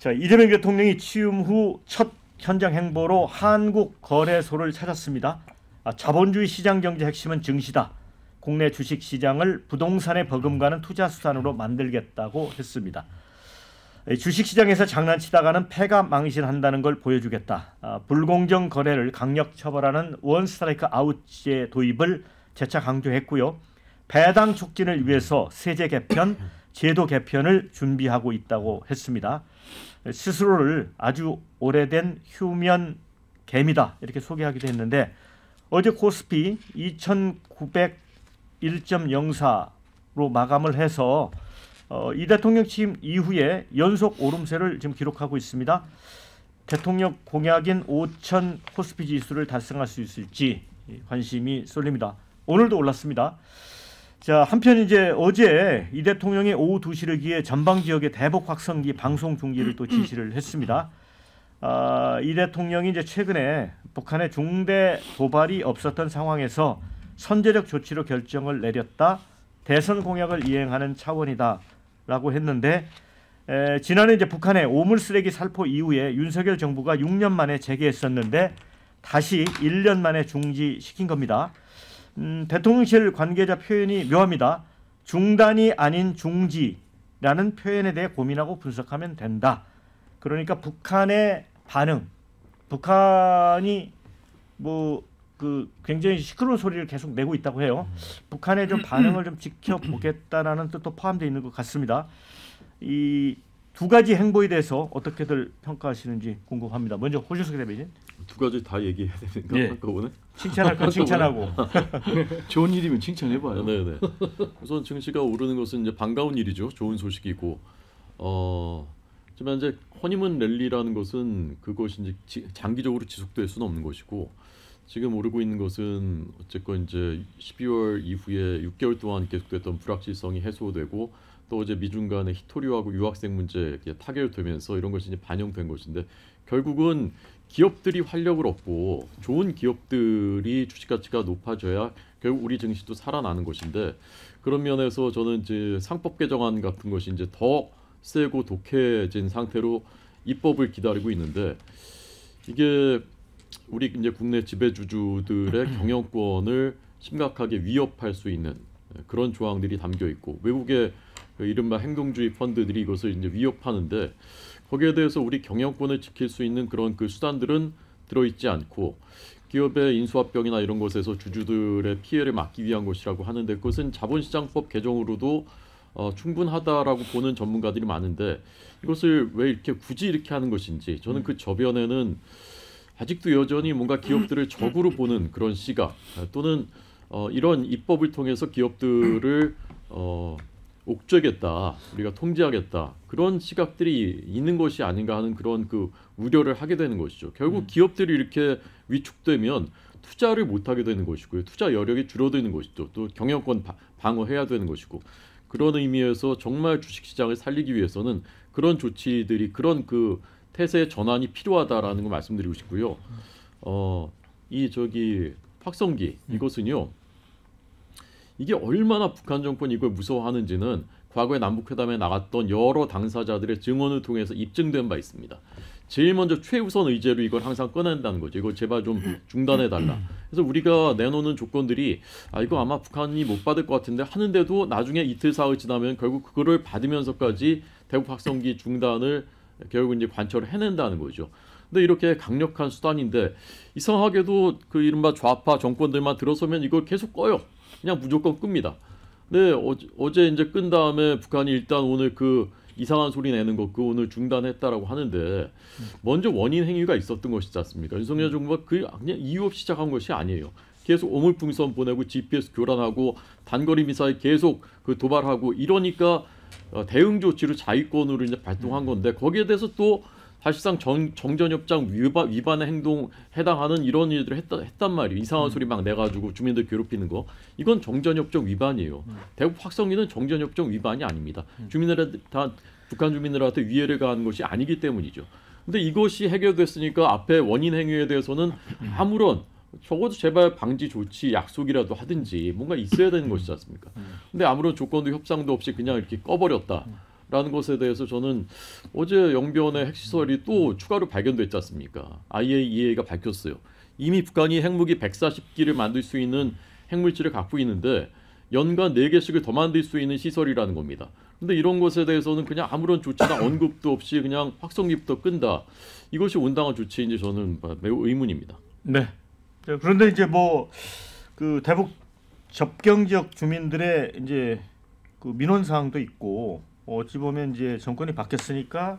자, 이재명 대통령이 취임 후 첫 현장 행보로 한국거래소를 찾았습니다. 자본주의 시장 경제 핵심은 증시다. 국내 주식 시장을 부동산에 버금가는 투자 수단으로 만들겠다고 했습니다. 주식 시장에서 장난치다가는 패가 망신한다는 걸 보여주겠다. 불공정 거래를 강력 처벌하는 원스트라이크 아웃제 도입을 재차 강조했고요. 배당 촉진을 위해서 세제 개편, 제도 개편을 준비하고 있다고 했습니다. 스스로를 아주 오래된 휴면 개미다 이렇게 소개하기도 했는데 어제 코스피 2,901.04로 마감을 해서 이 대통령 취임 이후에 연속 오름세를 지금 기록하고 있습니다. 대통령 공약인 5,000 코스피 지수를 달성할 수 있을지 관심이 쏠립니다. 오늘도 올랐습니다. 자, 한편 이제 어제 이 대통령이 오후 2시를 기해 전방 지역의 대북 확성기 방송 중지를 또 지시를 했습니다. 이 대통령이 이제 최근에 북한의 중대 도발이 없었던 상황에서 선제적 조치로 결정을 내렸다. 대선 공약을 이행하는 차원이다라고 했는데 지난해 이제 북한의 오물 쓰레기 살포 이후에 윤석열 정부가 6년 만에 재개했었는데 다시 1년 만에 중지시킨 겁니다. 대통령실 관계자 표현이 묘합니다. 중단이 아닌 중지라는 표현에 대해 고민하고 분석하면 된다. 그러니까 북한의 반응, 북한이 굉장히 시끄러운 소리를 계속 내고 있다고 해요. 북한의 좀 반응을 좀 지켜보겠다라는 뜻도 포함되어 있는 것 같습니다. 이 두 가지 행보에 대해서 어떻게들 평가하시는지 궁금합니다. 먼저 호주석 대변인. 두 가지 다 얘기해야 되는가? 예. 한꺼번에? 칭찬할 건 칭찬하고. 좋은 일이면 칭찬해봐요. 네네. 우선 증시가 오르는 것은 이제 반가운 일이죠. 좋은 소식이고. 하지만 이제 허니문 랠리라는 것은 그것이 이제 장기적으로 지속될 수는 없는 것이고 지금 오르고 있는 것은 어쨌건 이제 12월 이후에 6개월 동안 계속됐던 불확실성이 해소되고 또 이제 미중 간의 히토류하고 유학생 문제 타결되면서 이런 것이 이제 반영된 것인데 결국은 기업들이 활력을 얻고 좋은 기업들이 주식 가치가 높아져야 결국 우리 증시도 살아나는 것인데 그런 면에서 저는 이제 상법 개정안 같은 것이 이제 더 세고 독해진 상태로 입법을 기다리고 있는데 이게 우리 이제 국내 지배주주들의 경영권을 심각하게 위협할 수 있는 그런 조항들이 담겨 있고 외국의 이른바 행동주의 펀드들이 이것을 이제 위협하는데 거기에 대해서 우리 경영권을 지킬 수 있는 그런 그 수단들은 들어있지 않고 기업의 인수합병이나 이런 것에서 주주들의 피해를 막기 위한 것이라고 하는데 그것은 자본시장법 개정으로도 충분하다라고 보는 전문가들이 많은데 이것을 왜 이렇게 굳이 이렇게 하는 것인지 저는 그 저변에는 아직도 여전히 뭔가 기업들을 적으로 보는 그런 시각 또는 이런 입법을 통해서 기업들을 옥죄겠다, 우리가 통제하겠다 그런 시각들이 있는 것이 아닌가 하는 그런 그 우려를 하게 되는 것이죠. 결국 기업들이 이렇게 위축되면 투자를 못하게 되는 것이고요. 투자 여력이 줄어드는 것이죠. 또 경영권 방어해야 되는 것이고 그런 의미에서 정말 주식시장을 살리기 위해서는 그런 조치들이 그런 그 태세의 전환이 필요하다라는 걸 말씀드리고 싶고요. 이 확성기 이것은요. 이게 얼마나 북한 정권이 이걸 무서워하는지는 과거에 남북회담에 나갔던 여러 당사자들의 증언을 통해서 입증된 바 있습니다. 제일 먼저 최우선 의제로 이걸 항상 꺼낸다는 거죠. 이걸 제발 좀 중단해달라. 그래서 우리가 내놓는 조건들이 이거 아마 북한이 못 받을 것 같은데 하는데도 나중에 이틀 사흘 지나면 결국 그거를 받으면서까지 대북 확성기 중단을 결국 이제 관철을 해낸다는 거죠. 근데 이렇게 강력한 수단인데 이상하게도 그 이른바 좌파 정권들만 들어서면 이걸 계속 꺼요. 그냥 무조건 끕니다. 네, 어제 이제 끈 다음에 북한이 일단 오늘 그 이상한 소리 내는 거 그 오늘 중단했다라고 하는데 먼저 원인 행위가 있었던 것이지 않습니까? 윤석열 정부가 그냥 이유 없이 시작한 것이 아니에요. 계속 오물풍선 보내고 GPS 교란하고 단거리 미사일 계속 그 도발하고 이러니까 대응 조치로 자위권으로 이제 발동한 건데 거기에 대해서 또 사실상 정전협정 위반의 행동 해당하는 이런 일들을 했단 말이에요. 이상한 소리 막 내가지고 주민들 괴롭히는 거. 이건 정전협정 위반이에요. 대북 확성기는 정전협정 위반이 아닙니다. 북한 주민들한테 위해를 가하는 것이 아니기 때문이죠. 근데 이것이 해결됐으니까 앞에 원인 행위에 대해서는 아무런 적어도 제발 방지 조치 약속이라도 하든지 뭔가 있어야 되는 것이지 않습니까? 근데 아무런 조건도 협상도 없이 그냥 이렇게 꺼버렸다. 라는 것에 대해서 저는 어제 영변의 핵시설이 또 추가로 발견됐지 않습니까? IAEA가 밝혔어요. 이미 북한이 핵무기 140기를 만들 수 있는 핵물질을 갖고 있는데 연간 4개씩을 더 만들 수 있는 시설이라는 겁니다. 근데 이런 것에 대해서는 그냥 아무런 조치나 언급도 없이 그냥 확성기부터 끈다. 이것이 온당한 조치인지 저는 매우 의문입니다. 네. 그런데 이제 뭐 그 대북 접경 지역 주민들의 이제 그 민원 사항도 있고 어찌 보면 이제 정권이 바뀌었으니까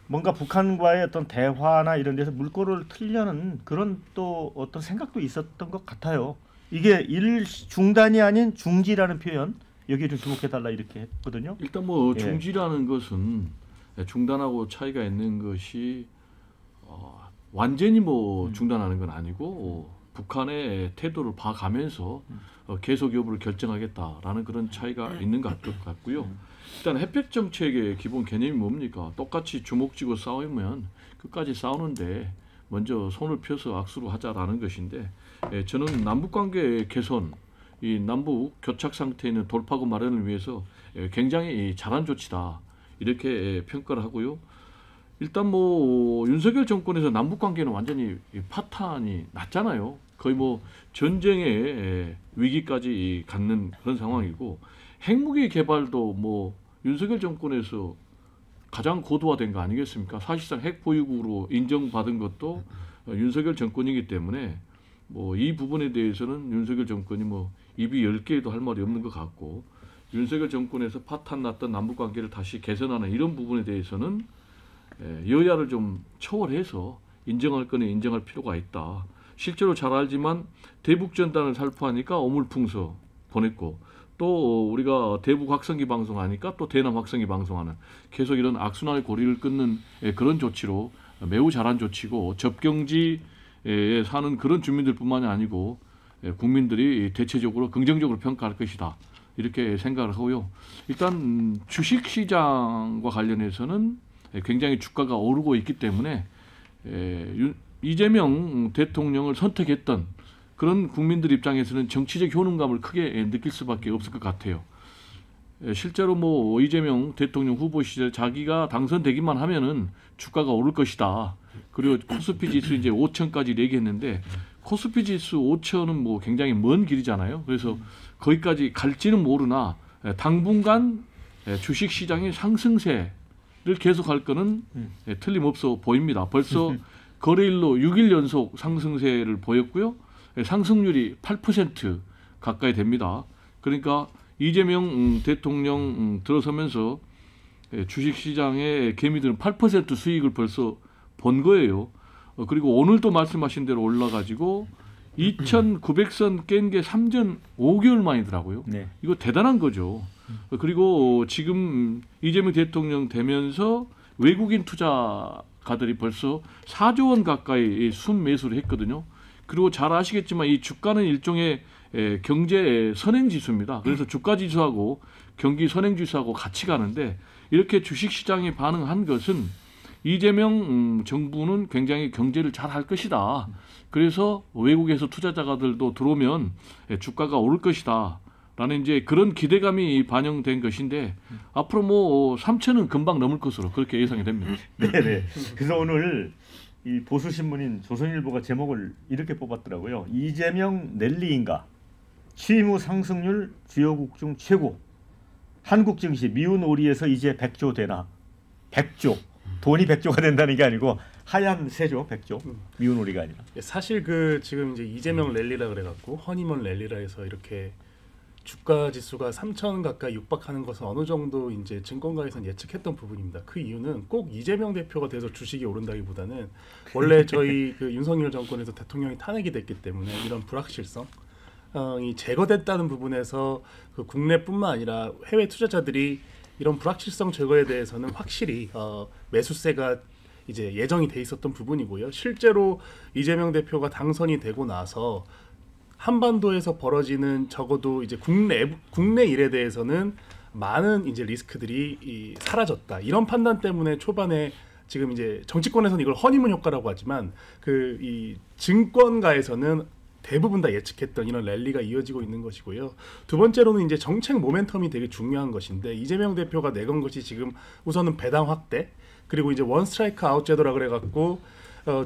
뭔가 북한과의 어떤 대화나 이런 데서 물꼬를 틀려는 그런 또 어떤 생각도 있었던 것 같아요. 이게 일 중단이 아닌 중지라는 표현 여기에 좀 주목해달라 이렇게 했거든요. 일단 뭐 예. 중지라는 것은 중단하고 차이가 있는 것이 완전히 뭐 중단하는 건 아니고 북한의 태도를 봐가면서 계속 여부를 결정하겠다라는 그런 차이가 있는 것 같고요. 일단 햇볕 정책의 기본 개념이 뭡니까? 똑같이 주먹 쥐고 싸우면 끝까지 싸우는데 먼저 손을 펴서 악수로 하자라는 것인데 저는 남북관계 개선, 이 남북 교착 상태에 있는 돌파구 마련을 위해서 굉장히 잘한 조치다 이렇게 평가를 하고요. 일단 뭐 윤석열 정권에서 남북 관계는 완전히 파탄이 났잖아요. 거의 뭐 전쟁의 위기까지 갖는 그런 상황이고 핵무기 개발도 뭐 윤석열 정권에서 가장 고도화된 거 아니겠습니까? 사실상 핵 보유국으로 인정받은 것도 윤석열 정권이기 때문에 뭐 이 부분에 대해서는 윤석열 정권이 뭐 입이 10개도 할 말이 없는 것 같고 윤석열 정권에서 파탄 났던 남북 관계를 다시 개선하는 이런 부분에 대해서는 여야를 좀 초월해서 인정할 거는 인정할 필요가 있다. 실제로 잘 알지만 대북전단을 살포하니까 어물풍서 보냈고 또 우리가 대북 확성기 방송하니까 또 대남 확성기 방송하는 계속 이런 악순환의 고리를 끊는 그런 조치로 매우 잘한 조치고 접경지에 사는 그런 주민들뿐만이 아니고 국민들이 대체적으로 긍정적으로 평가할 것이다. 이렇게 생각을 하고요. 일단 주식시장과 관련해서는 굉장히 주가가 오르고 있기 때문에 이재명 대통령을 선택했던 그런 국민들 입장에서는 정치적 효능감을 크게 느낄 수밖에 없을 것 같아요. 실제로 뭐 이재명 대통령 후보 시절 자기가 당선되기만 하면은 주가가 오를 것이다. 그리고 코스피 지수 이제 5천까지 얘기했는데 코스피 지수 5천은 뭐 굉장히 먼 길이잖아요. 그래서 거기까지 갈지는 모르나 당분간 주식 시장의 상승세를 계속할 거는 틀림없어 보입니다. 벌써 거래일로 6일 연속 상승세를 보였고요. 상승률이 8% 가까이 됩니다. 그러니까 이재명 대통령 들어서면서 주식시장의 개미들은 8% 수익을 벌써 본 거예요. 그리고 오늘도 말씀하신 대로 올라가지고 2,900선 깬 게 3전 5개월 만이더라고요. 네. 이거 대단한 거죠. 그리고 지금 이재명 대통령 되면서 외국인 투자가들이 벌써 4조 원 가까이 순매수를 했거든요. 그리고 잘 아시겠지만 이 주가는 일종의 경제 선행지수입니다. 그래서 주가지수하고 경기 선행지수하고 같이 가는데 이렇게 주식시장이 반응한 것은 이재명 정부는 굉장히 경제를 잘 할 것이다. 그래서 외국에서 투자자가들도 들어오면 주가가 오를 것이다. 라는 이제 그런 기대감이 반영된 것인데 앞으로 뭐 3천은 금방 넘을 것으로 그렇게 예상이 됩니다. 네네. 그래서 오늘 이 보수 신문인 조선일보가 제목을 이렇게 뽑았더라고요. 이재명 랠리인가? 취임 후 상승률 주요국 중 최고. 한국 증시 미운 오리에서 이제 100조 되나? 100조. 돈이 100조가 된다는 게 아니고 하얀 세조 100조. 미운 오리가 아니라. 사실 그 지금 이제 이재명 랠리라 그래갖고 허니문 랠리라 해서 이렇게 주가 지수가 3천 가까이 육박하는 것은 어느 정도 이제 증권가에서는 예측했던 부분입니다. 그 이유는 꼭 이재명 대표가 돼서 주식이 오른다기보다는 원래 저희 그 윤석열 정권에서 대통령이 탄핵이 됐기 때문에 이런 불확실성 이 제거됐다는 부분에서 그 국내뿐만 아니라 해외 투자자들이 이런 불확실성 제거에 대해서는 확실히 매수세가 이제 예정이 돼 있었던 부분이고요. 실제로 이재명 대표가 당선이 되고 나서 한반도에서 벌어지는 적어도 이제 국내 일에 대해서는 많은 이제 리스크들이 사라졌다. 이런 판단 때문에 초반에 지금 이제 정치권에서는 이걸 허니문 효과라고 하지만 그 이 증권가에서는 대부분 다 예측했던 이런 랠리가 이어지고 있는 것이고요. 두 번째로는 이제 정책 모멘텀이 되게 중요한 것인데 이재명 대표가 내건 것이 지금 우선은 배당 확대 그리고 이제 원 스트라이크 아웃 제도라 그래갖고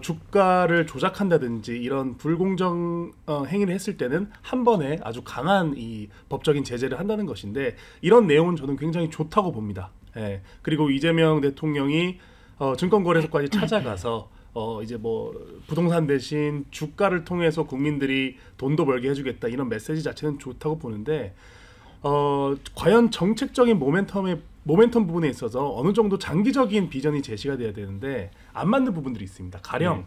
주가를 조작한다든지 이런 불공정 행위를 했을 때는 한 번에 아주 강한 이 법적인 제재를 한다는 것인데 이런 내용은 저는 굉장히 좋다고 봅니다. 예. 그리고 이재명 대통령이 증권거래소까지 찾아가서 이제 뭐 부동산 대신 주가를 통해서 국민들이 돈도 벌게 해주겠다 이런 메시지 자체는 좋다고 보는데 과연 정책적인 모멘텀 부분에 있어서 어느 정도 장기적인 비전이 제시가 돼야 되는데 안 맞는 부분들이 있습니다. 가령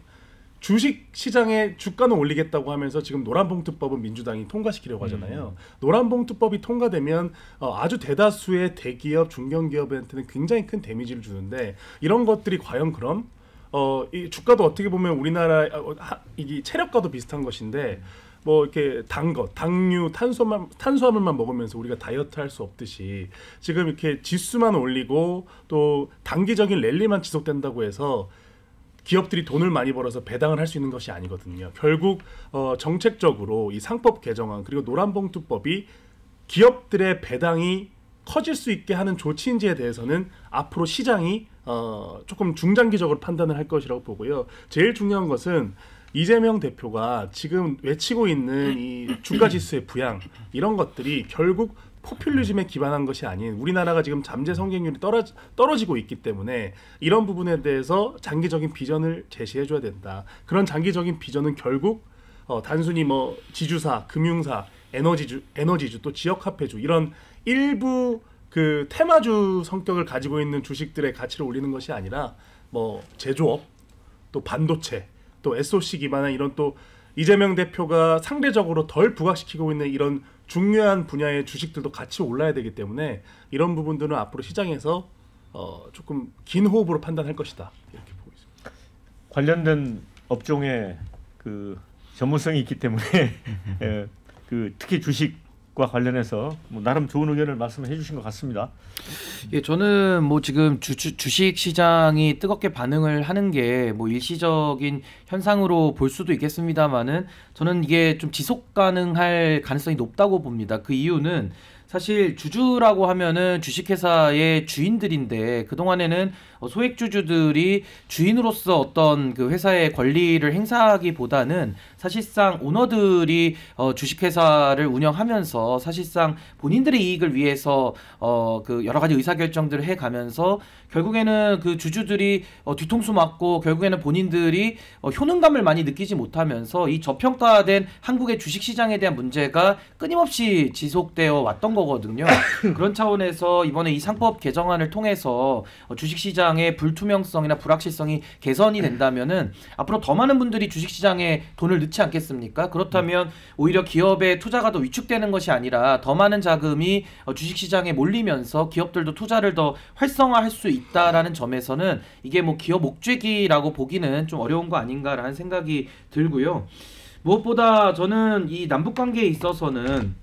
주식 시장에 주가는 올리겠다고 하면서 지금 노란봉투법은 민주당이 통과시키려고 하잖아요. 노란봉투법이 통과되면 아주 대다수의 대기업, 중견기업한테는 굉장히 큰 데미지를 주는데 이런 것들이 과연 그럼 이 주가도 어떻게 보면 우리나라 이게 체력과도 비슷한 것인데 뭐 이렇게 단 것, 당류, 탄수화물만 먹으면서 우리가 다이어트 할 수 없듯이 지금 이렇게 지수만 올리고 또 단기적인 랠리만 지속된다고 해서 기업들이 돈을 많이 벌어서 배당을 할 수 있는 것이 아니거든요. 결국 정책적으로 이 상법 개정안 그리고 노란봉투법이 기업들의 배당이 커질 수 있게 하는 조치인지에 대해서는 앞으로 시장이 조금 중장기적으로 판단을 할 것이라고 보고요. 제일 중요한 것은 이재명 대표가 지금 외치고 있는 이 주가 지수의 부양 이런 것들이 결국 포퓰리즘에 기반한 것이 아닌 우리나라가 지금 잠재 성장률이 떨어지고 있기 때문에 이런 부분에 대해서 장기적인 비전을 제시해줘야 된다. 그런 장기적인 비전은 결국 단순히 뭐 지주사, 금융사, 에너지주 또 지역화폐주 이런 일부 그 테마주 성격을 가지고 있는 주식들의 가치를 올리는 것이 아니라 뭐 제조업, 또 반도체, 또 SOC 기반한 이런 또 이재명 대표가 상대적으로 덜 부각시키고 있는 이런 중요한 분야의 주식들도 같이 올라야 되기 때문에 이런 부분들은 앞으로 시장에서 조금 긴 호흡으로 판단할 것이다 이렇게 보고 있습니다. 관련된 업종에 그 전문성이 있기 때문에 그 특히 주식과 관련해서 뭐 나름 좋은 의견을 말씀해 주신 것 같습니다. 예, 저는 뭐 지금 주식 시장이 뜨겁게 반응을 하는 게 뭐 일시적인 현상으로 볼 수도 있겠습니다만은 저는 이게 좀 지속 가능할 가능성이 높다고 봅니다. 그 이유는 사실 주주라고 하면은 주식회사의 주인들인데 그동안에는 소액주주들이 주인으로서 어떤 그 회사의 권리를 행사하기보다는 사실상 오너들이 주식회사를 운영하면서 사실상 본인들의 이익을 위해서 그 여러 가지 의사결정들을 해가면서 결국에는 그 주주들이 뒤통수 맞고 결국에는 본인들이 효능감을 많이 느끼지 못하면서 이 저평가된 한국의 주식시장에 대한 문제가 끊임없이 지속되어 왔던 거거든요. 그런 차원에서 이번에 이 상법 개정안을 통해서 주식시장의 불투명성이나 불확실성이 개선이 된다면은 앞으로 더 많은 분들이 주식시장에 돈을 넣지 않겠습니까? 그렇다면 오히려 기업의 투자가 더 위축되는 것이 아니라 더 많은 자금이 주식시장에 몰리면서 기업들도 투자를 더 활성화할 수 있다라는 점에서는 이게 뭐 기업 목적이라고 보기는 좀 어려운 거 아닌가라는 생각이 들고요. 무엇보다 저는 이 남북관계에 있어서는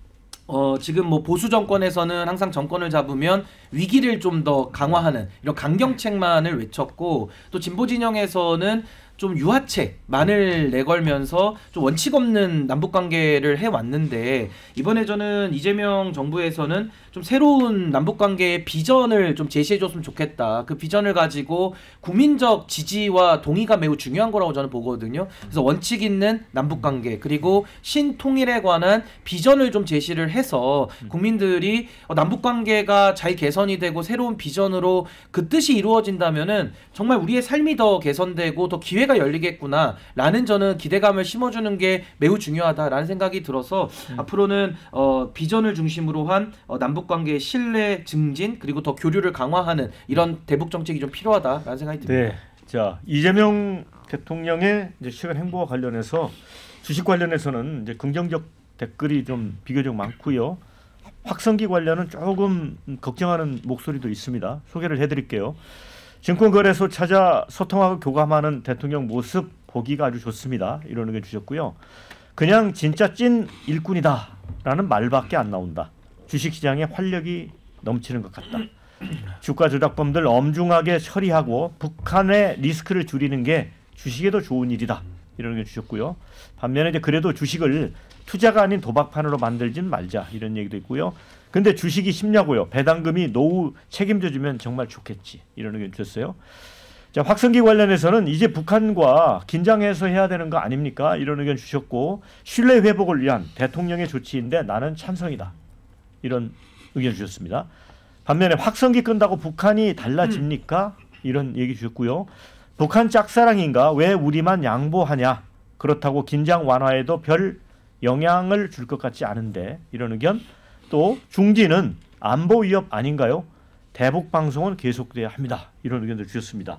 지금 뭐 보수 정권에서는 항상 정권을 잡으면 위기를 좀 더 강화하는 이런 강경책만을 외쳤고 또 진보 진영에서는 좀 유화책만을 내걸면서 좀 원칙 없는 남북관계를 해왔는데 이번에 저는 이재명 정부에서는 좀 새로운 남북관계의 비전을 좀 제시해줬으면 좋겠다. 그 비전을 가지고 국민적 지지와 동의가 매우 중요한 거라고 저는 보거든요. 그래서 원칙 있는 남북관계 그리고 신통일에 관한 비전을 좀 제시를 해서 국민들이 남북관계가 잘 개선이 되고 새로운 비전으로 그 뜻이 이루어진다면은 정말 우리의 삶이 더 개선되고 더 기회가 열리겠구나 라는 저는 기대감을 심어주는 게 매우 중요하다라는 생각이 들어서 앞으로는 비전을 중심으로 한 남북관계의 신뢰 증진 그리고 더 교류를 강화하는 이런 대북 정책이 좀 필요하다라는 생각이 듭니다. 네, 자 이재명 대통령의 이제 최근 행보와 관련해서 주식 관련해서는 이제 긍정적 댓글이 좀 비교적 많고요. 확성기 관련은 조금 걱정하는 목소리도 있습니다. 소개를 해드릴게요. 증권거래소 찾아 소통하고 교감하는 대통령 모습 보기가 아주 좋습니다. 이런 의견 주셨고요. 그냥 진짜 찐 일꾼이다라는 말밖에 안 나온다. 주식시장에 활력이 넘치는 것 같다. 주가 조작범들 엄중하게 처리하고 북한의 리스크를 줄이는 게 주식에도 좋은 일이다. 이런 의견 주셨고요. 반면에 이제 그래도 주식을 투자가 아닌 도박판으로 만들진 말자 이런 얘기도 있고요. 근데 주식이 쉽냐고요. 배당금이 노후 책임져 주면 정말 좋겠지 이런 의견 주셨어요. 자, 확성기 관련해서는 이제 북한과 긴장해서 해야 되는 거 아닙니까? 이런 의견 주셨고 신뢰 회복을 위한 대통령의 조치인데 나는 찬성이다. 이런 의견 주셨습니다. 반면에 확성기 끈다고 북한이 달라집니까? 이런 얘기 주셨고요. 북한 짝사랑인가? 왜 우리만 양보하냐? 그렇다고 긴장 완화에도 별 영향을 줄 것 같지 않은데 이런 의견. 또 중지는 안보 위협 아닌가요? 대북 방송은 계속돼야 합니다. 이런 의견들 주셨습니다.